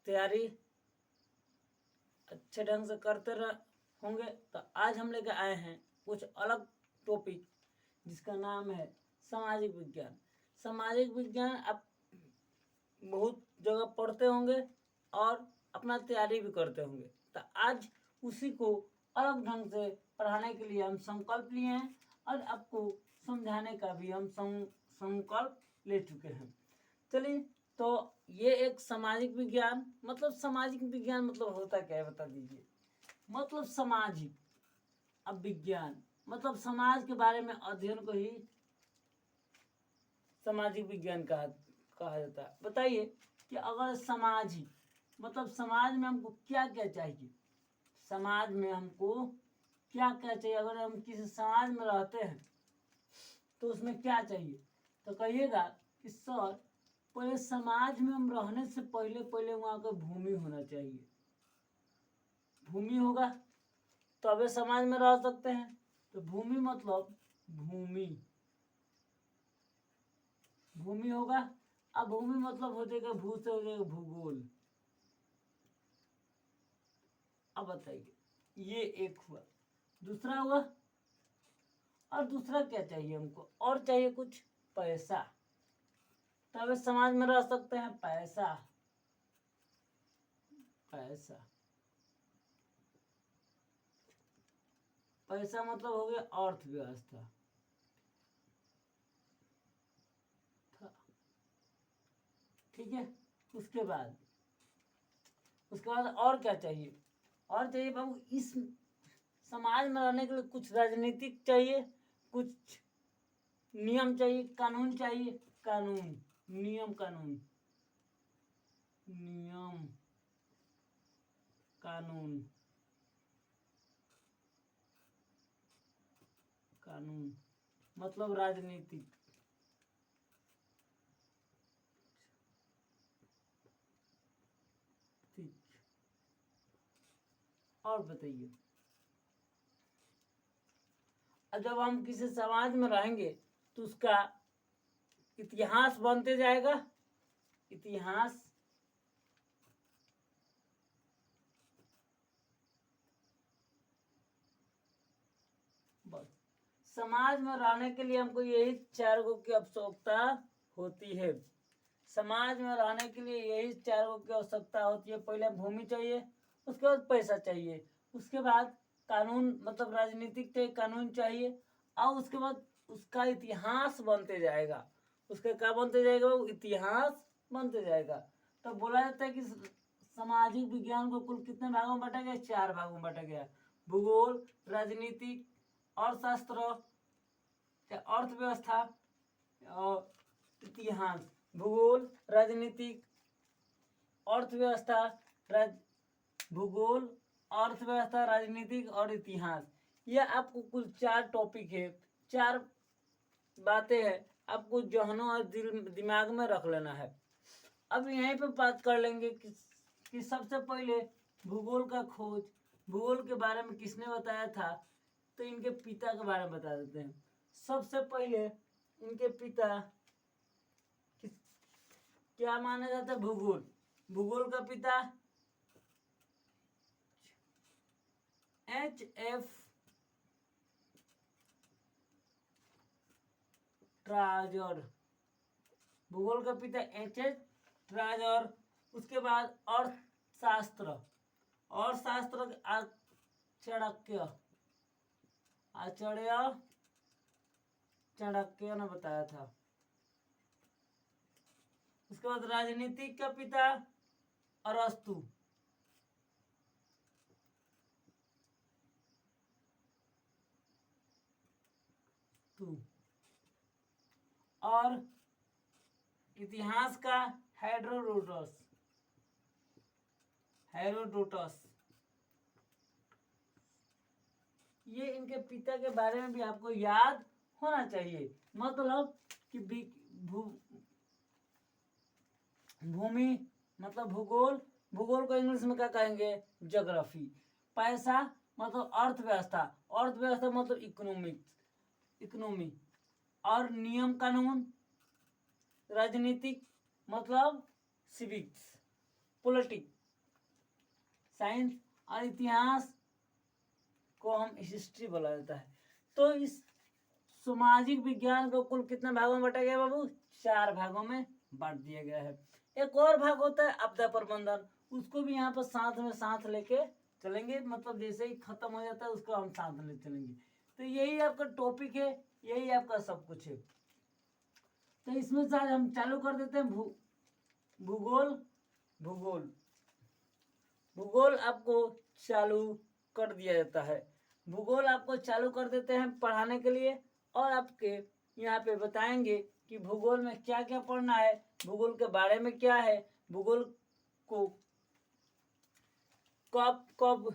तैयारी अच्छे ढंग से करते होंगे। तो आज हम लेकर आए हैं कुछ अलग टॉपिक जिसका नाम है सामाजिक विज्ञान। सामाजिक विज्ञान आप बहुत जगह पढ़ते होंगे और अपना तैयारी भी करते होंगे। तो आज उसी को अलग ढंग से पढ़ाने के लिए हम संकल्प लिए हैं और आपको समझाने का भी हम संकल्प ले चुके हैं। चलिए, तो ये एक सामाजिक विज्ञान मतलब होता क्या है बता दीजिए। मतलब सामाजिक, अब विज्ञान मतलब समाज के बारे में अध्ययन को ही सामाजिक विज्ञान कहा जाता है। बताइए कि अगर सामाजिक मतलब समाज में हमको क्या क्या चाहिए, समाज में हमको क्या क्या चाहिए, अगर हम किसी समाज में रहते हैं तो उसमें क्या चाहिए। तो कहिएगा कि सर पहले समाज में हम रहने से पहले वहाँ का भूमि होना चाहिए। भूमि होगा तबे समाज में रह सकते हैं। तो भूमि मतलब भूमि होगा। अब भूमि मतलब हो जाएगा भू से हो जाएगा भूगोल। अब बताइए, ये एक हुआ। दूसरा हुआ, और दूसरा क्या चाहिए हमको, और चाहिए कुछ पैसा, तब समाज में रह सकते हैं। पैसा मतलब हो गया अर्थव्यवस्था। ठीक है, उसके बाद और क्या चाहिए, और चाहिए बाबू इस समाज में रहने के लिए कुछ राजनीतिक चाहिए, कुछ नियम चाहिए, कानून चाहिए। कानून मतलब राजनीतिक। ठीक, और बताइए, जब हम किसी समाज में रहेंगे तो उसका इतिहास बनते जाएगा। इतिहास बस समाज में रहने के लिए हमको यही 4 गो की आवश्यकता होती है। समाज में रहने के लिए यही 4 गो की आवश्यकता होती है। पहले भूमि चाहिए, उसके बाद पैसा चाहिए, उसके बाद कानून मतलब राजनीतिक चाहिए, कानून चाहिए, और उसके बाद उसका इतिहास बनते जाएगा। उसका क्या बनते जाएगा, वो इतिहास बनते जाएगा। तो बोला जाता है कि सामाजिक विज्ञान को कुल कितने भागों में बांटा गया, 4 भागों में बांटा गया। भूगोल, राजनीतिक, अर्थशास्त्र, अर्थव्यवस्था और इतिहास। भूगोल, राजनीतिक, अर्थव्यवस्था, भूगोल, अर्थव्यवस्था, राजनीतिक और इतिहास। यह आपको कुल 4 टॉपिक है, 4 बातें हैं, आपको जहनों और दिमाग में रख लेना है। अब यहीं पे बात कर लेंगे कि सबसे पहले भूगोल का खोज, भूगोल के बारे में किसने बताया था। तो इनके पिता के बारे में बता देते हैं। सबसे पहले इनके पिता क्या माना जाता है, भूगोल का पिता H.F. ट्राजर। भूगोल का पिता H.F. ट्राजर। उसके बाद अर्थशास्त्र चाणक्य ने बताया था। उसके बाद राजनीतिक का पिता अरस्तु। और इतिहास का हेरोडोटस। ये इनके पिता के बारे में भी आपको याद होना चाहिए। मतलब कि भूमि मतलब भूगोल को इंग्लिश में क्या कहेंगे, ज्योग्राफी। पैसा मतलब अर्थव्यवस्था मतलब इकोनॉमी। और नियम कानून, राजनीतिक मतलब सिविक्स, पॉलिटिक्स, साइंस, और इतिहास को हम हिस्ट्री बोला जाता है। तो इस सामाजिक विज्ञान को कुल कितने भागों में बांटा गया बाबू? 4 भागों में बांट दिया गया है। एक और भाग होता है आपदा प्रबंधन, उसको भी यहाँ पर साथ लेके चलेंगे, मतलब जैसे ही खत्म हो जाता है उसको हम साथ ले चलेंगे। तो यही आपका टॉपिक है, यही आपका सब कुछ है। तो इसमें से आज हम चालू कर देते हैं भूगोल। भूगोल भूगोल आपको चालू कर दिया जाता है। भूगोल आपको चालू कर देते हैं पढ़ाने के लिए, और आपके यहाँ पे बताएंगे कि भूगोल में क्या क्या पढ़ना है, भूगोल के बारे में क्या है, भूगोल को कब कब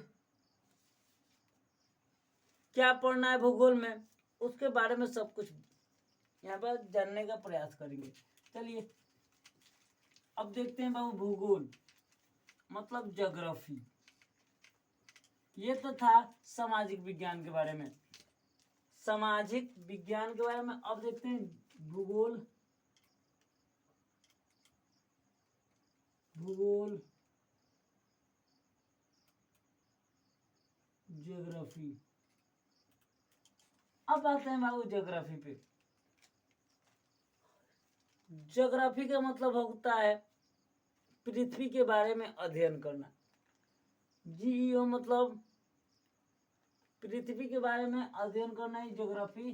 क्या पढ़ना है भूगोल में, उसके बारे में सब कुछ यहाँ पर जानने का प्रयास करेंगे। चलिए अब देखते हैं बाबू भूगोल मतलब ज्योग्राफी। ये तो था सामाजिक विज्ञान के बारे में, सामाजिक विज्ञान के बारे में। अब देखते हैं भूगोल। भूगोल ज्योग्राफी। अब आते हैं बाबू ज्योग्राफी पे। ज्योग्राफी का मतलब होता है पृथ्वी के बारे में अध्ययन करना। जीओ मतलब पृथ्वी के बारे में अध्ययन करना ही ज्योग्राफी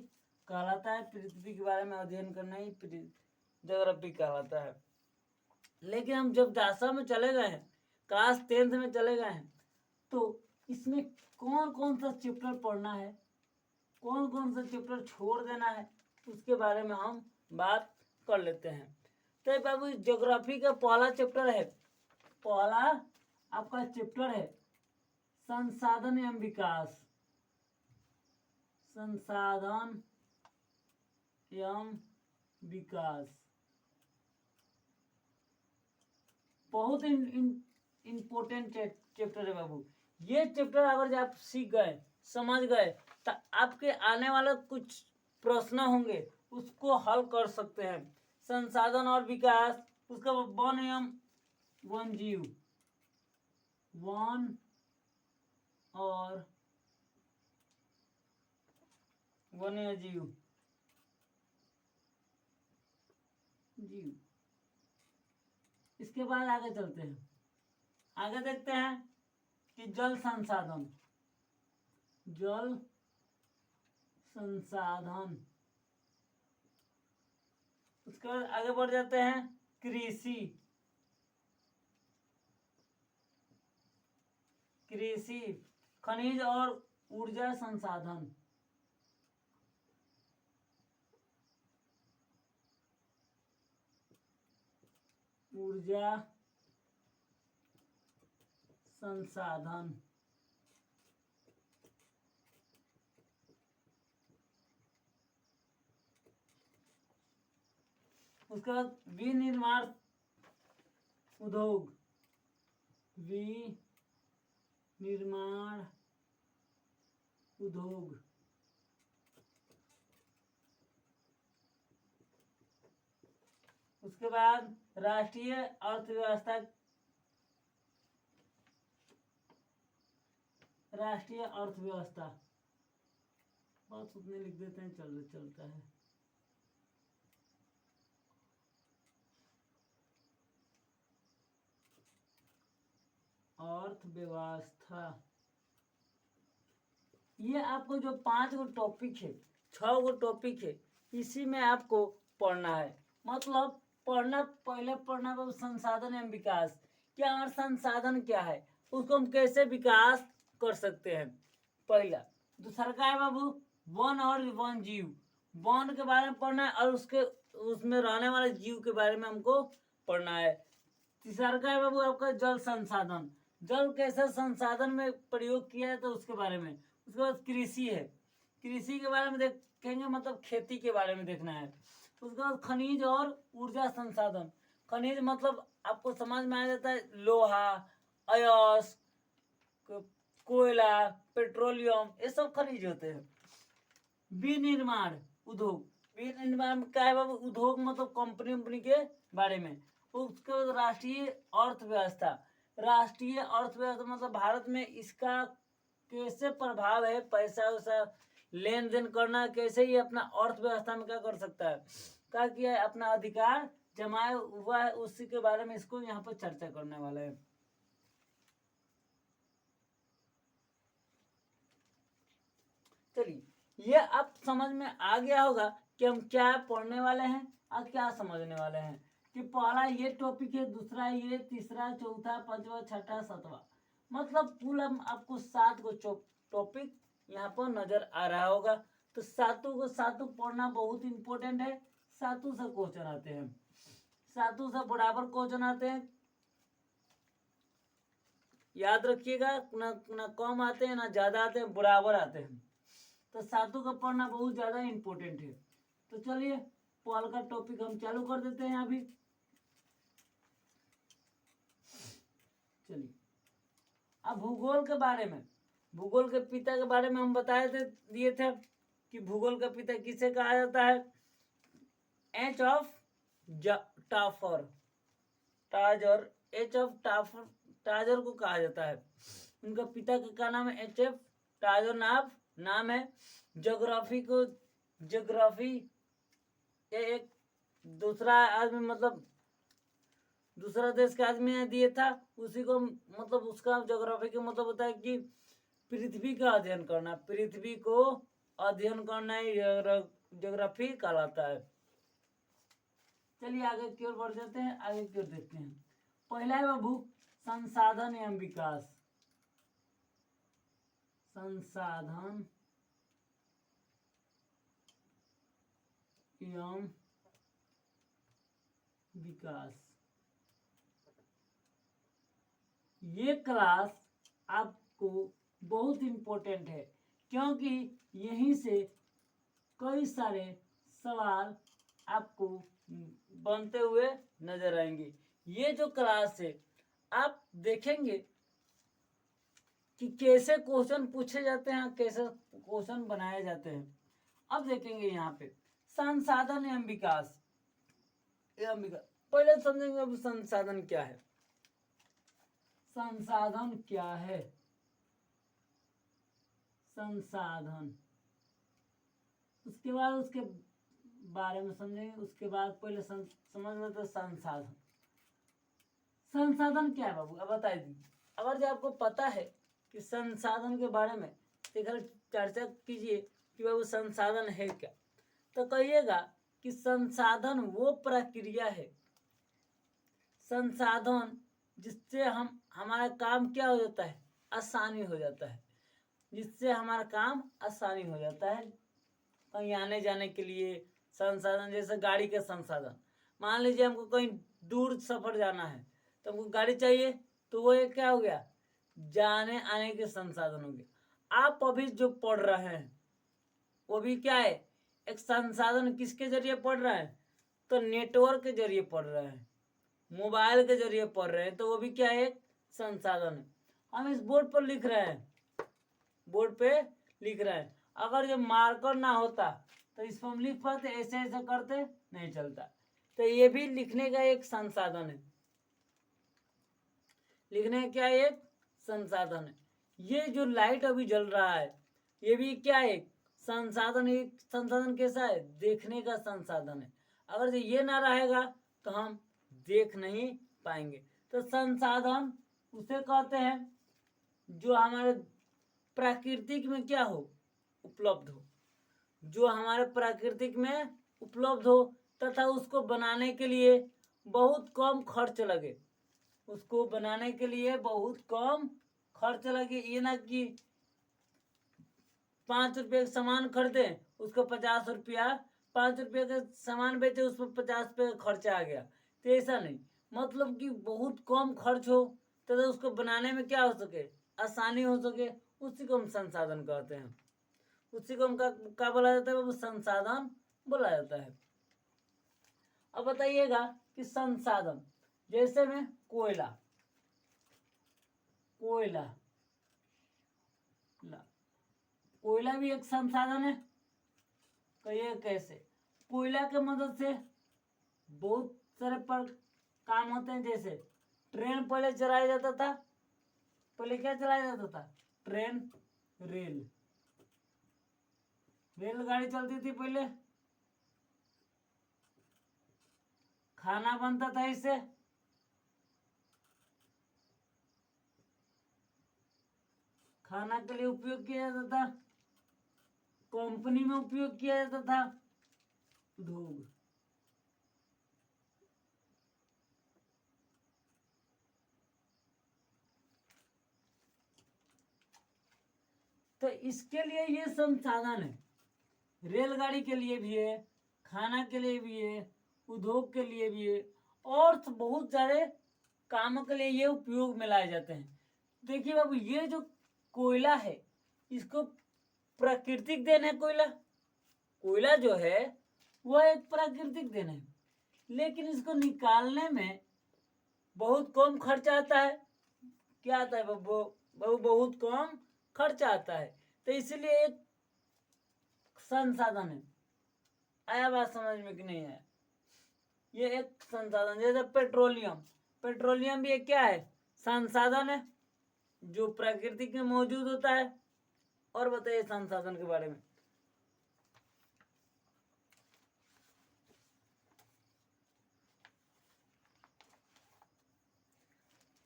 कहलाता है। पृथ्वी के बारे में अध्ययन करना ही ज्योग्राफी कहलाता है। लेकिन हम जब 10वीं में चले गए हैं, क्लास 10th में चले गए हैं, तो इसमें कौन कौन सा चैप्टर पढ़ना है, कौन कौन सा चैप्टर छोड़ देना है, उसके बारे में हम बात कर लेते हैं। तो बाबू ज्योग्राफी का पहला चैप्टर है, पहला आपका चैप्टर है संसाधन एवं विकास। संसाधन एवं विकास बहुत इम्पोर्टेंट चैप्टर है बाबू। ये चैप्टर अगर आप सीख गए, समझ गए, तो आपके आने वाले कुछ प्रश्न होंगे उसको हल कर सकते हैं। संसाधन और विकास, उसका वन एवं वन्यजीव, वन और वन्यजीव जीव। इसके बाद आगे चलते हैं, आगे देखते हैं कि जल संसाधन, जल संसाधन। उसके बाद आगे बढ़ जाते हैं कृषि, कृषि, खनिज और ऊर्जा संसाधन, ऊर्जा संसाधन। उसके बाद विनिर्माण उद्योग, विनिर्माण उद्योग। उसके बाद राष्ट्रीय अर्थव्यवस्था, राष्ट्रीय अर्थव्यवस्था बहुत उतने लिख देते हैं, चलता है। अर्थव्यवस्था। ये आपको जो 5 गो टॉपिक है, 6 गो टॉपिक है, इसी में आपको पढ़ना है। मतलब पढ़ना, पहले पढ़ना बाबू संसाधन एवं विकास। क्या हमारा संसाधन क्या है, उसको हम कैसे विकास कर सकते हैं, पहला। दूसरा का है बाबू वन और वन जीव, वन के बारे में पढ़ना है और उसके उसमें रहने वाले जीव के बारे में हमको पढ़ना है। तीसरा का है बाबू आपका जल संसाधन, जल कैसे संसाधन में प्रयोग किया है तो उसके बारे में। उसके बाद कृषि है, कृषि के बारे में देखेंगे, मतलब खेती के बारे में देखना है। उसके बाद खनिज और ऊर्जा संसाधन, खनिज मतलब आपको समझ में आ जाता है, लोहा, अयस्क, कोयला, पेट्रोलियम, ये सब खनिज होते हैं। विनिर्माण उद्योग, विनिर्माण क्या है बाबू? उद्योग मतलब कंपनी के बारे में। उसके बाद राष्ट्रीय अर्थव्यवस्था, राष्ट्रीय अर्थव्यवस्था मतलब भारत में इसका कैसे प्रभाव है, पैसा वैसा लेन देन करना, कैसे ये अपना अर्थव्यवस्था में क्या कर सकता है, क्या किया है, अपना अधिकार जमाया हुआ है, उसी के बारे में इसको यहाँ पर चर्चा करने वाले हैं। चलिए, ये अब समझ में आ गया होगा कि हम क्या पढ़ने वाले हैं और क्या समझने वाले हैं, कि पहला ये टॉपिक है, दूसरा ये, तीसरा, चौथा, पांचवा, छठा, सातवां, मतलब कुल हम आपको 7 को टॉपिक यहाँ पर नजर आ रहा होगा। तो सातों को सातों पढ़ना बहुत इंपॉर्टेंट है। सातों से क्वेश्चन आते हैं, सातों से बराबर क्वेश्चन आते हैं, याद रखिएगा, ना कम आते हैं ना ज्यादा आते हैं, बराबर आते हैं। तो सातों का पढ़ना बहुत ज्यादा इंपॉर्टेंट है। तो चलिए पहल का टॉपिक हम चालू कर देते हैं अभी। चलिए, अब भूगोल के बारे में, भूगोल के पिता के बारे में हम बताए थे, दिए थे कि भूगोल का पिता किसे कहा जाता है, एच ऑफ टाफर, टाजर, एच ऑफ टाफर, टाजर को कहा जाता है। उनका पिता का क्या नाम है, एच एफ टाजर नाम है। ज्योग्राफी को, ज्योग्राफी एक दूसरा आदमी, मतलब दूसरा देश का आदमी ने दिए था, उसी को मतलब उसका ज्योग्राफी का मतलब होता है कि पृथ्वी का अध्ययन करना, पृथ्वी को अध्ययन करना ही ज्योग्राफी कहलाता है। चलिए आगे की ओर बढ़ जाते हैं, आगे की ओर देखते हैं। पहला है भू संसाधन एवं विकास, संसाधन एवं विकास। ये क्लास आपको बहुत इंपॉर्टेंट है, क्योंकि यहीं से कई सारे सवाल आपको बनते हुए नजर आएंगे। ये जो क्लास है, आप देखेंगे कि कैसे क्वेश्चन पूछे जाते हैं, कैसे क्वेश्चन बनाए जाते हैं। अब देखेंगे यहाँ पे संसाधन एवं विकास, पहले समझेंगे अब संसाधन क्या है। संसाधन क्या है, संसाधन, उसके बाद उसके बारे में समझेंगे। उसके बाद पहले समझ लेते हैं संसाधन। संसाधन क्या है बाबू, अब बताइए दीजिए। अगर जो आपको पता है कि संसाधन के बारे में, तो चर्चा कीजिए कि बाबू संसाधन है क्या। तो कहिएगा कि संसाधन वो प्रक्रिया है, संसाधन जिससे हम हमारा काम क्या हो जाता है, आसानी हो जाता है, जिससे हमारा काम आसानी हो जाता है। कहीं आने जाने के लिए संसाधन, जैसे गाड़ी के संसाधन, मान लीजिए हमको कहीं दूर सफर जाना है तो हमको गाड़ी चाहिए, तो वो एक क्या हो गया, जाने आने के संसाधन हो गए। आप अभी जो पढ़ रहे हैं वो भी क्या है, एक संसाधन। किसके जरिए पढ़ रहे हैं, तो नेटवर्क के जरिए पढ़ रहे हैं, मोबाइल के जरिए पढ़ रहे हैं, तो वो भी क्या है, एक संसाधन है। हम इस बोर्ड पर लिख रहे हैं, बोर्ड पे लिख रहे हैं, अगर जो मार्कर ना होता तो इस पर हम लिख पाते, ऐसे ऐसे करते नहीं चलता। तो ये भी लिखने का एक संसाधन है, लिखने का क्या एक संसाधन है। ये जो लाइट अभी जल रहा है, ये भी क्या है, संसाधन। एक संसाधन कैसा है, देखने का संसाधन है। अगर ये ना रहेगा तो हम देख नहीं पाएंगे। तो संसाधन उसे कहते हैं जो हमारे प्राकृतिक में क्या हो, उपलब्ध हो, जो हमारे प्राकृतिक में उपलब्ध हो, तथा उसको बनाने के लिए बहुत कम खर्च लगे, उसको बनाने के लिए बहुत कम खर्च लगे। ये ना कि 5 रुपये का सामान खरीदे, उसको 50 रुपया, 5 रुपये का सामान बेचे, उस पर 50 रुपये का खर्चा आ गया, तो ऐसा नहीं। मतलब कि बहुत कम खर्च हो तथा उसको बनाने में क्या हो सके, आसानी हो सके, उसी को हम संसाधन कहते हैं। उसी को हम क्या बोला जाता है, वो संसाधन बोला जाता है। अब बताइएगा कि संसाधन, जैसे में कोयला, कोयला, कोयला भी एक संसाधन है। कहिए कैसे, कोयला के मदद से बहुत सारे पर काम होते हैं, जैसे ट्रेन पहले चलाया जाता था, पहले क्या चलाया जाता था? ट्रेन, रेलगाड़ी चलती थी पहले, खाना बनता था इससे, खाना के लिए उपयोग किया जाता था, कंपनी में उपयोग किया जाता था, उद्योग। तो इसके लिए ये संसाधन है, रेलगाड़ी के लिए भी है, खाना के लिए भी है, उद्योग के लिए भी है, और तो बहुत सारे कामों के लिए ये उपयोग में लाए जाते हैं। देखिए बाबू, ये जो कोयला है, इसको प्राकृतिक देन है। कोयला जो है वह एक प्राकृतिक देन है, लेकिन इसको निकालने में बहुत कम खर्चा आता है। क्या आता है बाबू? बहुत कम खर्चा आता है, तो इसलिए एक संसाधन है। आया बात समझ में कि नहीं आया? ये एक संसाधन, जैसे पेट्रोलियम भी एक क्या है? संसाधन है, जो प्रकृति में मौजूद होता है। और बताइए संसाधन के बारे में।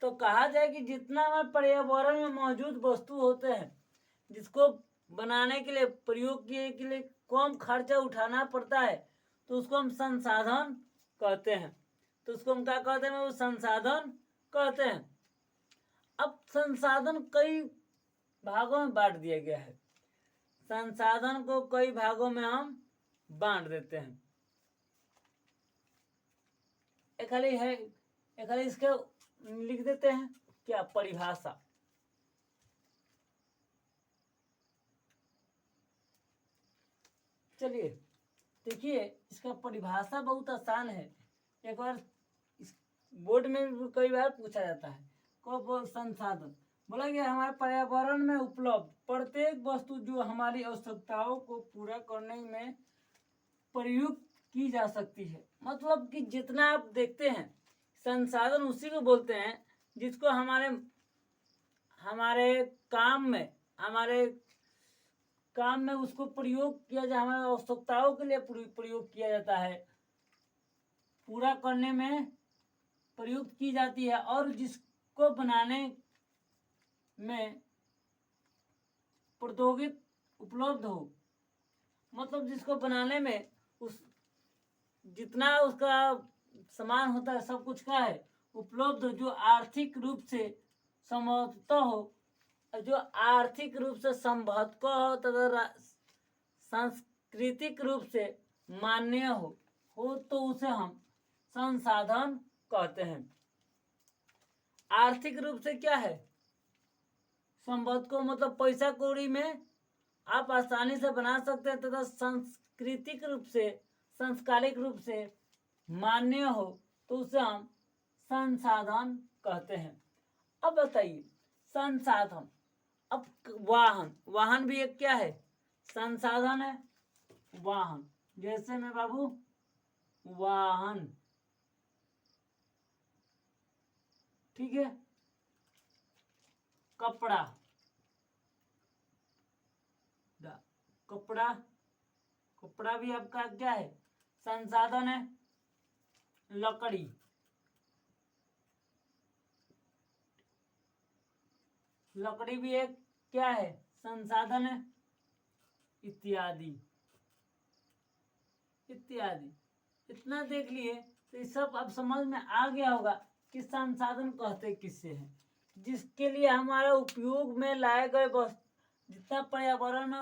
तो कहा जाए कि जितना हमारे पर्यावरण में मौजूद वस्तु होते हैं, जिसको बनाने के लिए, प्रयोग के लिए कम खर्चा उठाना पड़ता है, तो उसको हम संसाधन कहते हैं। तो उसको हम क्या कहते हैं? वो संसाधन कहते हैं। अब संसाधन कई भागों में बांट दिया गया है। संसाधन को कई भागों में हम बांट देते हैं। एक खाली इसके लिख देते हैं क्या? परिभाषा। चलिए देखिए, इसका परिभाषा बहुत आसान है। एक बार इस बोर्ड में भी कई बार पूछा जाता है। को संसाधन बोला गया हमारे पर्यावरण में उपलब्ध प्रत्येक वस्तु जो हमारी आवश्यकताओं को पूरा करने में प्रयुक्त की जा सकती है। मतलब कि जितना आप देखते हैं, संसाधन उसी को बोलते हैं जिसको हमारे काम में उसको प्रयोग किया जाए, हमारे आवश्यकताओं के लिए प्रयोग किया जाता है, पूरा करने में प्रयुक्त की जाती है, और जिसको बनाने में प्रौद्योगिक उपलब्ध हो। मतलब जिसको बनाने में जितना उसका सामान होता है, सब कुछ का है उपलब्ध हो, जो आर्थिक रूप से संभवतः हो, जो आर्थिक रूप से संभवतः हो तथा सांस्कृतिक रूप से मान्य हो तो उसे हम संसाधन कहते हैं। आर्थिक रूप से क्या है? संभव को मतलब पैसा कौड़ी में आप आसानी से बना सकते हैं, तथा सांस्कृतिक रूप से, संस्कारिक रूप से मान्य हो तो उसे हम संसाधन कहते हैं। अब बताइए संसाधन। अब वाहन भी एक क्या है? संसाधन है। वाहन, जैसे में बाबू वाहन, ठीक है। कपड़ा भी आपका क्या है? संसाधन है। लकड़ी भी एक क्या है? संसाधन है। इत्यादि। इतना देख लिए तो ये सब अब समझ में आ गया होगा कि संसाधन कहते किससे हैं, जिसके लिए हमारा उपयोग में लाए गए जितना पर्यावरण में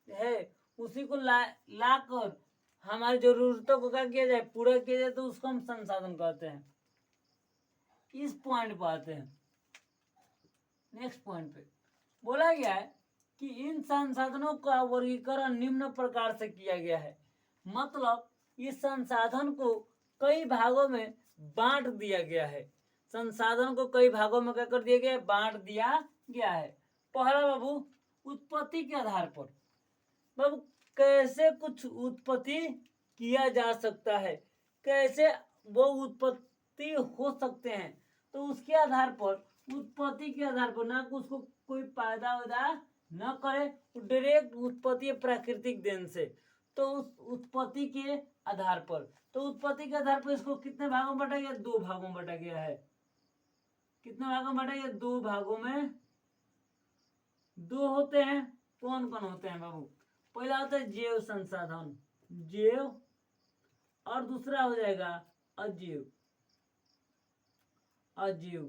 है उसी को ला कर हमारी जरूरतों को क्या किया जाए? पूरा किया जाए, तो उसको हम संसाधन कहते हैं। इस पॉइंट पर आते हैं। नेक्स्ट पॉइंट पे बोला गया है कि इन संसाधनों का वर्गीकरण निम्न प्रकार से किया गया है। मतलब इस संसाधन को कई भागों में बांट दिया गया है। संसाधन को कई भागों में क्या कर दिया गया है? बांट दिया गया है। पहला बाबू, उत्पत्ति के आधार पर। बाबू कैसे कुछ उत्पत्ति किया जा सकता है, कैसे वो उत्पत्ति हो सकते हैं, तो उसके आधार पर, उत्पत्ति के आधार पर, ना कि उसको कोई पैदा वैदा न करे, डायरेक्ट उत्पत्ति है प्राकृतिक देन से। तो उस उत्पत्ति के आधार पर, तो उत्पत्ति के आधार पर इसको कितने भागों में बांटा गया? 2 भागों में बांटा गया है। कितने भागों में बांटा गया? 2 भागों में। 2 होते हैं, कौन कौन होते हैं बाबू? पहला होता है जैव संसाधन, जैव, और दूसरा हो जाएगा अजैव। अजैव,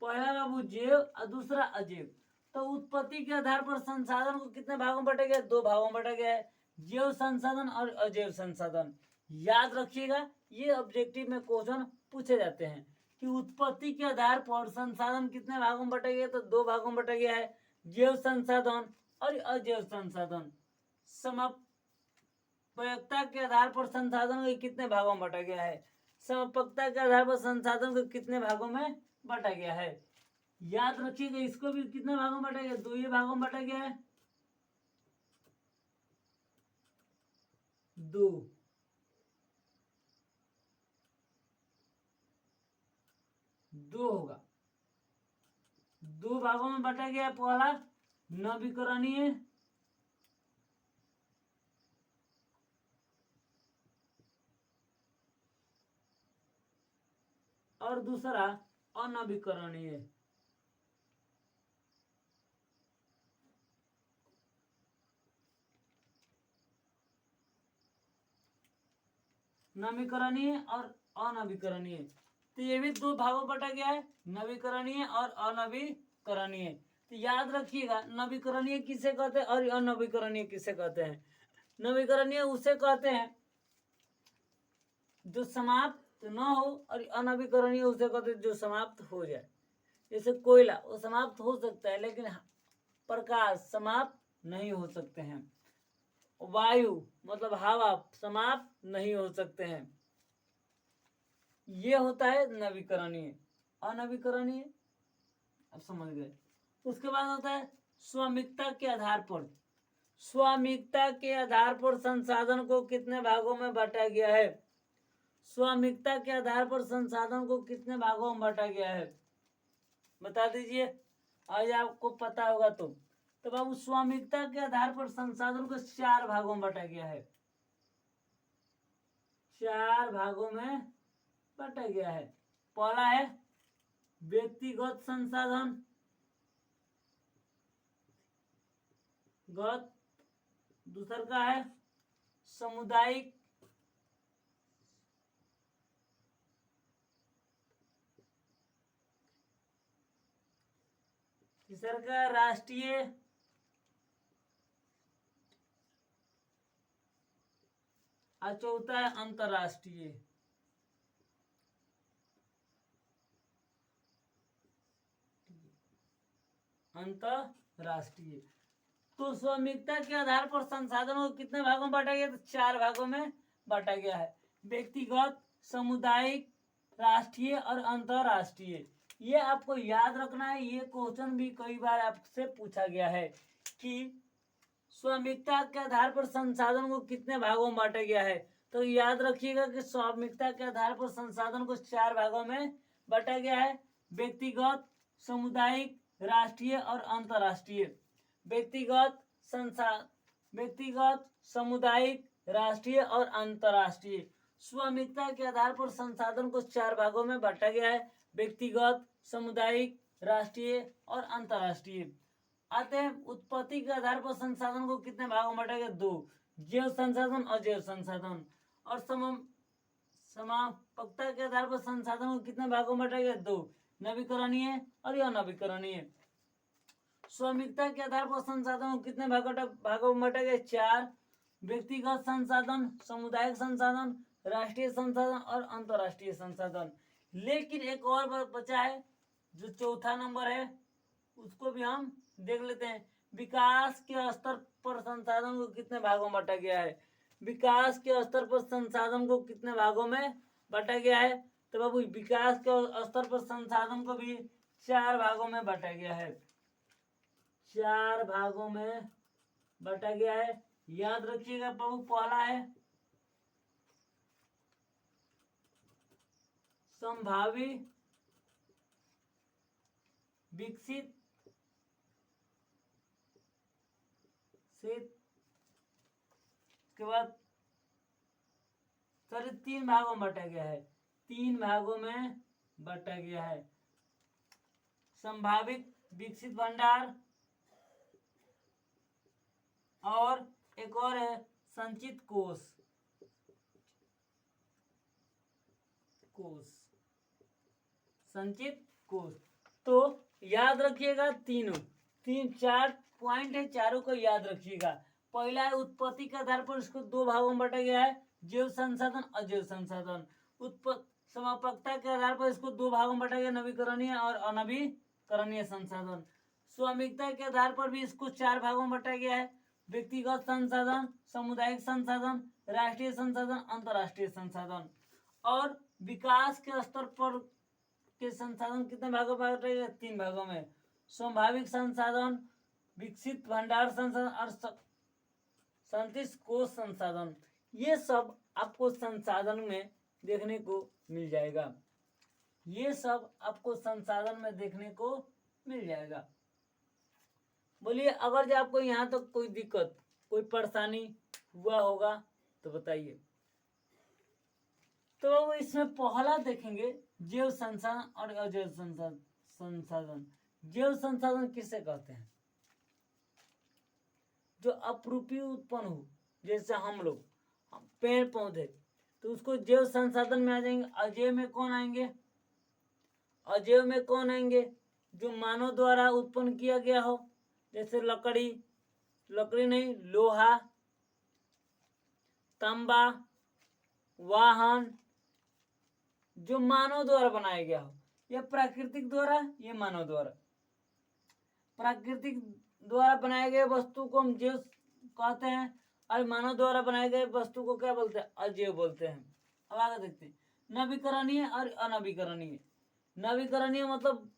पहला बाबू जैव और दूसरा अजैव। तो उत्पत्ति के आधार पर संसाधन को कितने भागों में बांटा गया? 2 भागों में बांटा गया है, जैव संसाधन और अजैव संसाधन। याद रखिएगा, ये ऑब्जेक्टिव में क्वेश्चन पूछे जाते हैं कि उत्पत्ति के आधार पर संसाधन कितने भागों में बांटा गया? तो 2 भागों में बांटा गया है, जैव संसाधन और अजैव संसाधन। समर्पकता के आधार पर संसाधन को कितने भागों में बांटा गया है? समर्पकता के आधार पर संसाधन को कितने भागों में बांटा गया है? याद रखिएगा, इसको भी कितने भागों में बांटा गया? 2 ही भागों में बांटा गया है। 2 होगा। 2 भागों में बांटा गया। पहला नवीकरणीय और दूसरा अनवीकरणीय। नवीकरणीय और अनवीकरणीय, तो ये भी 2 भागों में बांटा गया है, नवीकरणीय और अनवीकरणीय। तो याद रखिएगा, नवीकरणीय किसे कहते हैं और अनवीकरणीय किसे कहते हैं? नवीकरणीय उसे कहते हैं जो समाप्त न हो, और अनवीकरणीय उसे कहते हैं जो समाप्त हो जाए। जैसे कोयला, वो समाप्त हो सकता है लेकिन प्रकाश समाप्त नहीं हो सकते हैं। वायु मतलब हवा समाप्त नहीं हो सकते हैं। ये होता है नवीकरणीय। अनवीकरणीय अब समझ गए। उसके बाद होता है स्वामिकता के आधार पर। स्वामिकता के आधार पर संसाधन को कितने भागों में बांटा गया है? स्वामिकता के आधार पर संसाधन को कितने भागों में बांटा गया है? बता दीजिए, आज आपको पता होगा तो बाबू स्वामिकता के आधार पर संसाधन को 4 भागों में बांटा गया है। 4 भागों में बांटा गया है। पहला है व्यक्तिगत संसाधन, गत। दूसरा का है सामुदायिक, तीसरा का राष्ट्रीय, और चौथा है अंतरराष्ट्रीय। अंतरराष्ट्रीय। तो स्वामिकता के आधार पर संसाधनों को कितने भागों में बांटा गया? तो 4 भागों में बांटा गया है, व्यक्तिगत, सामुदायिक, राष्ट्रीय और अंतरराष्ट्रीय। ये आपको याद रखना है। ये क्वेश्चन भी कई बार आपसे पूछा गया है कि स्वामिकता के आधार पर संसाधन को कितने भागों में बांटा गया है। तो याद रखिएगा कि स्वामिकता के आधार पर संसाधन को 4 भागों में बांटा गया है, व्यक्तिगत, सामुदायिक, राष्ट्रीय और अंतरराष्ट्रीय। व्यक्तिगत, सामुदायिक, राष्ट्रीय और अंतरराष्ट्रीय। स्वामिकता के आधार पर संसाधन को 4 भागों में बांटा गया है, व्यक्तिगत, सामुदायिक, राष्ट्रीय और अंतरराष्ट्रीय। आते हैं उत्पत्ति के आधार पर संसाधन को कितने भागों में बांटा गया? 2, जैव संसाधन और अजैव संसाधन। और समापकता के आधार पर संसाधन को कितने भागों में बांटा गया? 2, नवीकरणीय और अनवीकरणीय। स्वामिकता के आधार पर संसाधन को कितने भागों में बांटा गया? 4, व्यक्तिगत संसाधन, सामुदायिक संसाधन, राष्ट्रीय संसाधन और अंतरराष्ट्रीय संसाधन। लेकिन एक और बचा है जो चौथा नंबर है, उसको भी हम देख लेते हैं। विकास के स्तर पर संसाधन को कितने भागों में बांटा गया है? विकास के स्तर पर संसाधन को कितने भागों में बांटा गया है? तो बाबू विकास के स्तर पर संसाधन को भी 4 भागों में बांटा गया है। 4 भागों में बांटा गया है। याद रखिएगा बाबू, पहला है संभावी विकसित के बाद सॉरी 3 भागों में बांटा गया है, 3 भागों में बांटा गया है। संभावित विकसित भंडार और एक और है संचित कोष। संचित कोष। तो याद रखिएगा तीन चार पॉइंट है, चारों को याद रखिएगा। पहला है उत्पत्ति के आधार पर इसको 2 भागों में बांटा गया है, जैव संसाधन अजैव संसाधन। समापकता के आधार पर इसको 2 भागों में बांटा गया, नवीकरणीय और अनवीकरणीय संसाधन। स्वामिकता के आधार पर भी इसको 4 भागों में बांटा गया है, व्यक्तिगत संसाधन, सामुदायिक संसाधन, राष्ट्रीय संसाधन, अंतरराष्ट्रीय संसाधन। और विकास के स्तर पर के संसाधन कितने भागों में बांटे गए? 3 भागों में। स्वाभाविक संसाधन, विकसित भंडार संसाधन और संचित कोष संसाधन। ये सब आपको संसाधन में देखने को मिल जाएगा। ये सब आपको संसाधन में देखने को मिल जाएगा। बोलिए, अगर जो आपको यहाँ तक तो कोई दिक्कत, कोई परेशानी हुआ होगा तो बताइए। तो इसमें पहला देखेंगे जैव संसाधन और अजैव संसाधन। जैव संसाधन किसे कहते हैं? जो अपरूपी उत्पन्न हो, जैसे हम लोग पेड़ पौधे, तो उसको जैव संसाधन में आ जाएंगे। अजैव में कौन आएंगे? अजैव में कौन आएंगे? जो मानव द्वारा उत्पन्न किया गया हो, जैसे लकड़ी नहीं, लोहा, तांबा, वाहन, जो मानव द्वारा बनाया गया हो। यह प्राकृतिक द्वारा, ये मानव द्वारा। प्राकृतिक द्वारा बनाए गए वस्तु को हम जैव कहते हैं, और मानव द्वारा बनाए गए वस्तु को क्या बोलते हैं? अजैव बोलते हैं। अब आगे देखते हैं नवीकरणीय और अनवीकरणीय। नवीकरणीय मतलब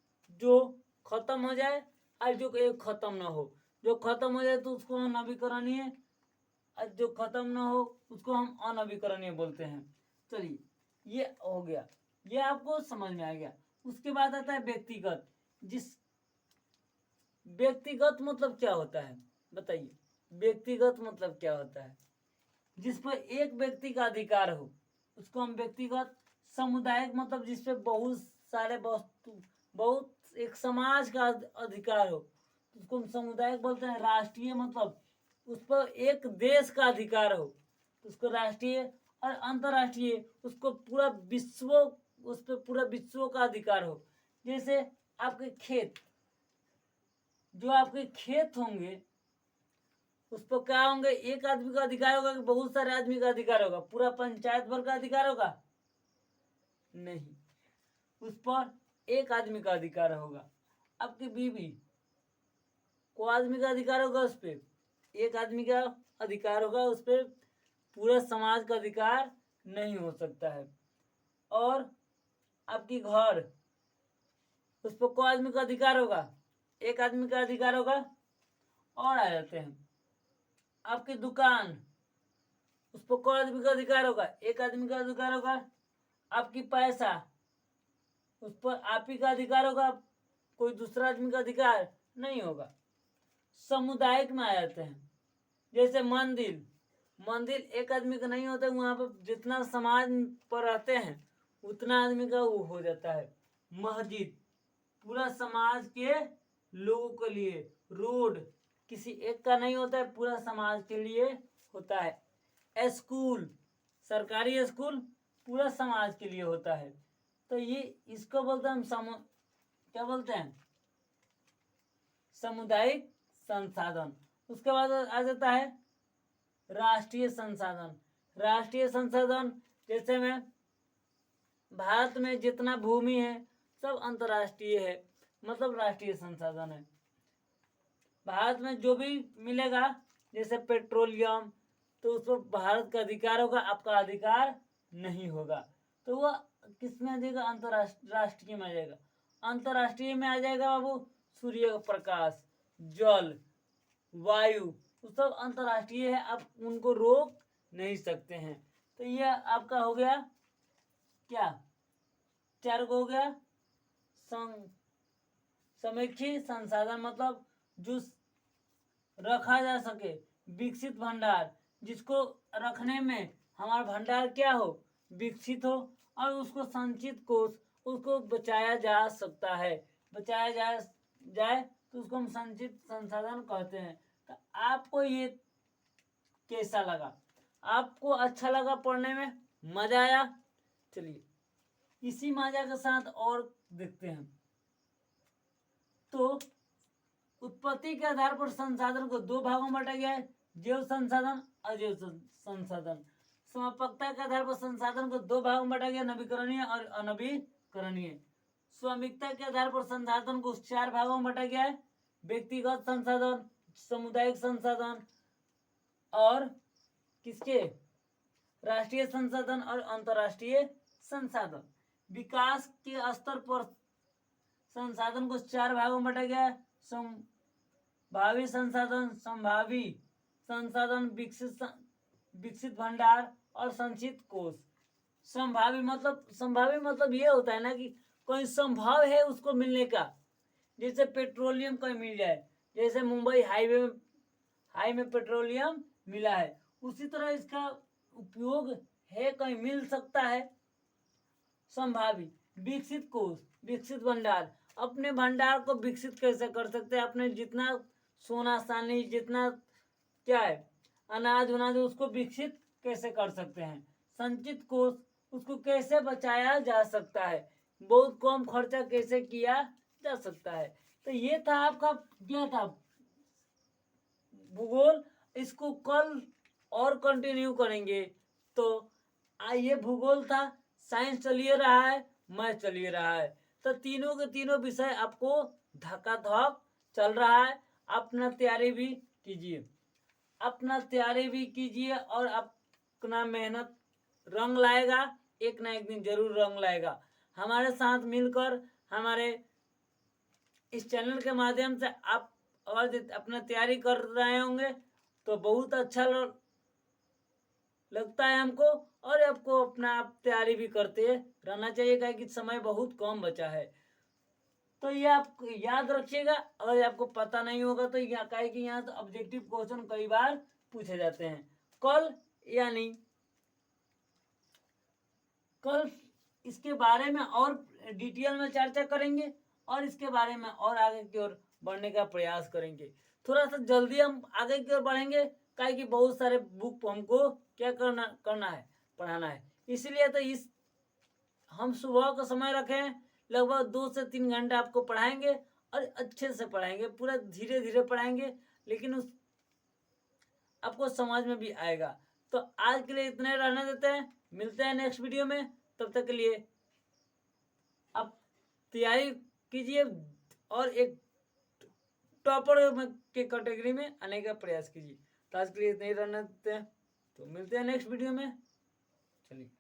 जो खत्म हो जाए और जो खत्म ना हो। जो खत्म हो जाए तो उसको हम नवीकरणीय, और जो खत्म ना हो उसको हम अनवीकरणीय बोलते हैं। चलिए, ये हो गया, ये आपको समझ में आ गया। उसके बाद आता है व्यक्तिगत। व्यक्तिगत मतलब क्या होता है बताइए? व्यक्तिगत मतलब क्या होता है? जिस पर एक व्यक्ति का अधिकार हो उसको हम व्यक्तिगत। सामुदायिक मतलब जिस पे बहुत सारे वस्तु, बहुत एक समाज का अधिकार हो उसको हम सामुदायिक बोलते हैं। राष्ट्रीय मतलब उस पर एक देश का अधिकार हो उसको राष्ट्रीय। और अंतरराष्ट्रीय उसको पूरा विश्व, उस पर पूरा विश्व का अधिकार हो। जैसे आपके खेत, जो आपके खेत होंगे उस पर क्या होंगे? एक आदमी का अधिकार होगा कि बहुत सारे आदमी का अधिकार होगा? पूरा पंचायत भर का अधिकार होगा? नहीं, उस पर एक आदमी का अधिकार होगा। आपकी बीवी को आदमी का अधिकार होगा, उस पर एक आदमी का अधिकार होगा, उस पर पूरा समाज का अधिकार नहीं हो सकता है। और आपकी घर, उस पर को आदमी का अधिकार होगा? एक आदमी का अधिकार होगा। और आ जाते हैं आपकी दुकान, उस पर को आदमी का अधिकार होगा? एक आदमी का अधिकार होगा। आपकी पैसा, उस पर आप ही का अधिकार होगा, कोई दूसरा आदमी का अधिकार नहीं होगा। सामुदायिक में आ जाते हैं, जैसे मंदिर एक आदमी का नहीं होता, वहां पर जितना समाज पर रहते हैं उतना आदमी का वो हो जाता है। मस्जिद पूरा समाज के लोगों के लिए। रोड किसी एक का नहीं होता है, पूरा समाज के लिए होता है। स्कूल, सरकारी स्कूल पूरा समाज के लिए होता है। तो ये इसको बोलते हैं हम क्या बोलते हैं? सामुदायिक संसाधन। उसके बाद आ जाता है राष्ट्रीय संसाधन। राष्ट्रीय संसाधन जैसे में भारत में जितना भूमि है सब अंतर्राष्ट्रीय है, मतलब राष्ट्रीय संसाधन है। भारत में जो भी मिलेगा जैसे पेट्रोलियम, तो उस पर भारत का अधिकार होगा, आपका अधिकार नहीं होगा। तो वह किस में आ जाएगा? अंतरराष्ट्रीय में आ जाएगा। अंतरराष्ट्रीय में आ जाएगा बाबू सूर्य का प्रकाश, जल, वायु, वो सब अंतरराष्ट्रीय है, आप उनको रोक नहीं सकते हैं। तो यह आपका हो गया क्या? 4 को हो गया समीक्षी संसाधन मतलब जो रखा जा सके, विकसित भंडार जिसको रखने में हमारा भंडार क्या हो, विकसित हो, और उसको संचित कोष उसको बचाया जा सकता है, बचाया जाए तो उसको हम संचित संसाधन कहते हैं। तो आपको ये कैसा लगा, आपको अच्छा लगा, पढ़ने में मजा आया? चलिए इसी मजा के साथ और देखते हैं। तो उत्पत्ति के आधार पर संसाधन को दो भागों में बांटा गया है, जैव संसाधन, अजैव संसाधन। समापकता के आधार पर संसाधन को दो भागों में बांटा गया, नवीकरणीय और अनवीकरणीय। स्वामिकता के आधार पर संसाधन को 4 भागों में बांटा गया है, व्यक्तिगत संसाधन, सामुदायिक संसाधन और किसके, राष्ट्रीय संसाधन और अंतरराष्ट्रीय संसाधन। विकास के स्तर पर संसाधन को 4 भागों में बांटा गया है, संभावी संसाधन, संभावी संसाधन, विकसित भंडार और संचित कोष। संभावी मतलब ये होता है ना कि कोई संभव है उसको मिलने का, जैसे पेट्रोलियम कहीं मिल जाए, जैसे मुंबई हाई में पेट्रोलियम मिला है, उसी तरह इसका उपयोग है, कहीं मिल सकता है। संभावी। विकसित कोष, विकसित भंडार, अपने भंडार को विकसित कैसे कर सकते हैं, अपने जितना सोना चांदी जितना क्या है अनाज उसको विकसित कैसे कर सकते हैं। संचित कोष, उसको कैसे बचाया जा सकता है, बहुत कम खर्चा कैसे किया जा सकता है। तो ये था आपका क्या था, भूगोल। इसको कल और कंटिन्यू करेंगे। तो ये भूगोल था, साइंस चलिए रहा है, मैथ चलिए रहा है, तो तीनों के तीनों विषय आपको धक्का-धक चल रहा है। अपना तैयारी भी कीजिए, और अपना मेहनत रंग लाएगा, एक ना एक दिन जरूर रंग लाएगा। हमारे साथ मिलकर हमारे इस चैनल के माध्यम से आप और अपना तैयारी कर रहे होंगे तो बहुत अच्छा लगता है हमको, और आपको अपना आप तैयारी भी करते रहना चाहिए, क्योंकि समय बहुत कम बचा है। तो ये आप याद रखिएगा, अगर आपको पता नहीं होगा तो यहाँ तो ऑब्जेक्टिव क्वेश्चन कई बार पूछे जाते हैं। कल इसके बारे में और डिटेल में चर्चा करेंगे, और इसके बारे में और आगे की ओर बढ़ने का प्रयास करेंगे। थोड़ा सा जल्दी हम आगे की ओर बढ़ेंगे, कि बहुत सारे बुक हमको क्या करना है, पढ़ाना है। इसलिए तो हम सुबह का समय रखें, लगभग 2 से 3 घंटे आपको पढ़ाएंगे, और अच्छे से पढ़ाएंगे, पूरा धीरे धीरे पढ़ाएंगे, लेकिन आपको समझ में भी आएगा। तो आज के लिए इतने रहने देते हैं, मिलते हैं नेक्स्ट वीडियो में। तब तक के लिए आप तैयारी कीजिए और एक टॉपर के कैटेगरी में आने का प्रयास कीजिए। तो आज के लिए इतने ही रहने देते हैं, तो मिलते हैं नेक्स्ट वीडियो में। चलिए।